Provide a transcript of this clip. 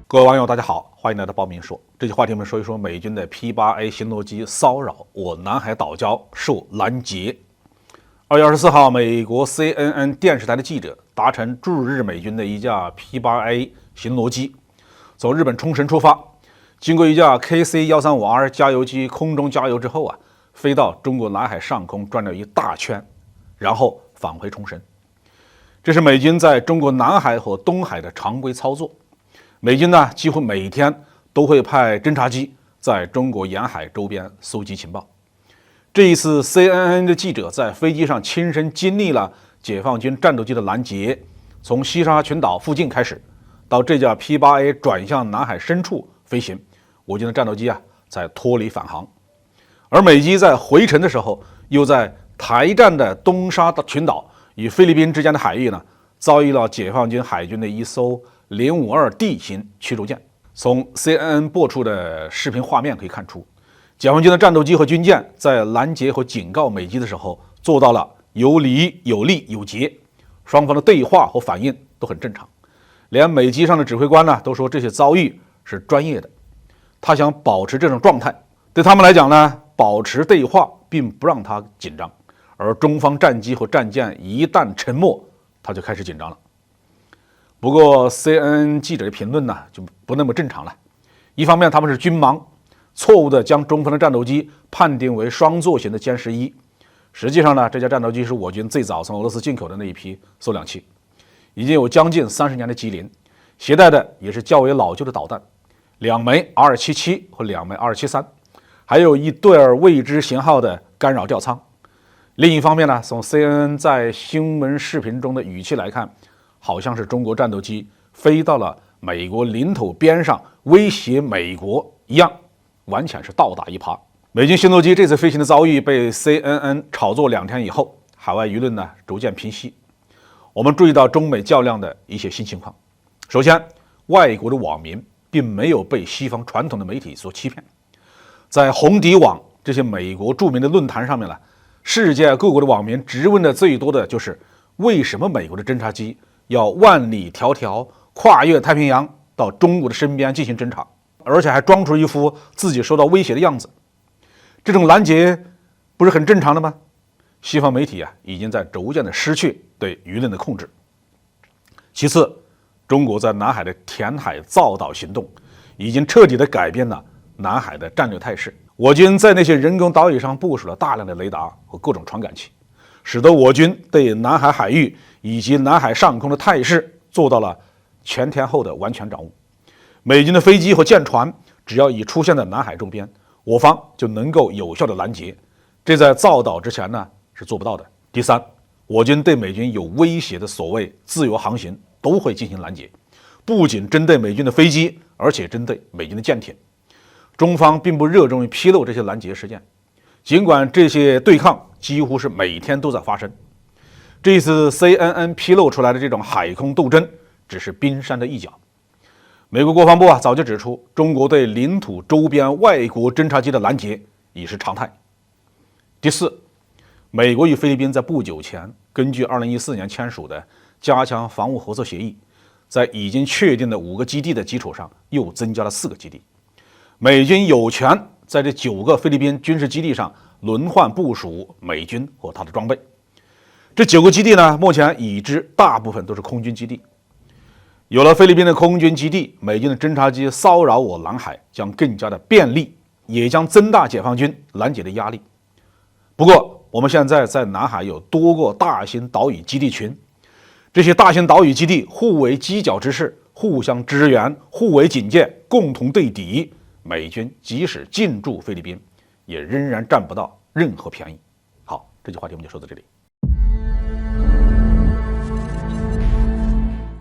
各位网友，大家好，欢迎来到报明说。这期话题我们说一说美军的 P-8A 巡逻机骚扰我南海岛礁受拦截。2月24号，美国 CNN 电视台的记者搭乘驻日美军的一架 P-8A 巡逻机，从日本冲绳出发，经过一架 KC-135R 加油机空中加油之后飞到中国南海上空转了一大圈，然后返回冲绳。这是美军在中国南海和东海的常规操作。美军呢，几乎每天都会派侦察机在中国沿海周边搜集情报。这一次 CNN 的记者在飞机上亲身经历了解放军战斗机的拦截，从西沙群岛附近开始，到这架 P-8A 转向南海深处飞行，我军的战斗机才脱离返航。而美机在回程的时候，又在台站的东沙群岛与菲律宾之间的海域呢，遭遇了解放军海军的一艘052D 型驱逐舰。从 CNN 播出的视频画面可以看出，解放军的战斗机和军舰在拦截和警告美机的时候，做到了有理有利有节，双方的对话和反应都很正常。连美机上的指挥官呢都说这些遭遇是专业的。他想保持这种状态，对他们来讲呢，保持对话并不让他紧张，而中方战机和战舰一旦沉没，他就开始紧张了。不过 CNN 记者的评论呢就不那么正常了。一方面他们是军盲，错误地将中方的战斗机判定为双座型的歼11，实际上呢，这架战斗机是我军最早从俄罗斯进口的那一批搜两器，已经有将近30年的机龄，携带的也是较为老旧的导弹，2枚 R77和2枚 R73，还有一对未知型号的干扰吊舱。另一方面呢，从 CNN 在新闻视频中的语气来看，好像是中国战斗机飞到了美国领土边上威胁美国一样，完全是倒打一耙。美军巡逻机这次飞行的遭遇被 CNN 炒作2天以后，海外舆论呢逐渐平息。我们注意到中美较量的一些新情况。首先，外国的网民并没有被西方传统的媒体所欺骗。在红底网这些美国著名的论坛上面呢，世界各国的网民质问的最多的就是为什么美国的侦察机要万里迢迢跨越太平洋到中国的身边进行侦察，而且还装出一副自己受到威胁的样子。这种拦截不是很正常的吗？西方媒体已经在逐渐的失去对舆论的控制。其次，中国在南海的填海造岛行动已经彻底的改变了南海的战略态势。我军在那些人工岛屿上部署了大量的雷达和各种传感器，使得我军对南海海域以及南海上空的态势做到了全天候的完全掌握。美军的飞机和舰船只要一出现在南海周边，我方就能够有效的拦截，这在造岛之前呢是做不到的。第三，我军对美军有威胁的所谓自由航行都会进行拦截，不仅针对美军的飞机，而且针对美军的舰艇。中方并不热衷于披露这些拦截事件，尽管这些对抗几乎是每天都在发生。这次 CNN 披露出来的这种海空斗争只是冰山的一角。美国国防部早就指出，中国对领土周边外国侦察机的拦截已是常态。第四，美国与菲律宾在不久前根据2014年签署的加强防务合作协议，在已经确定的5个基地的基础上又增加了4个基地。美军有权在这9个菲律宾军事基地上轮换部署美军和他的装备。这9个基地呢，目前已知大部分都是空军基地。有了菲律宾的空军基地，美军的侦察机骚扰我南海将更加的便利，也将增大解放军拦截的压力。不过，我们现在在南海有多个大型岛屿基地群，这些大型岛屿基地互为犄角之势，互相支援，互为警戒，共同对敌。美军即使进驻菲律宾，也仍然占不到任何便宜。好，这句话题我们就说到这里。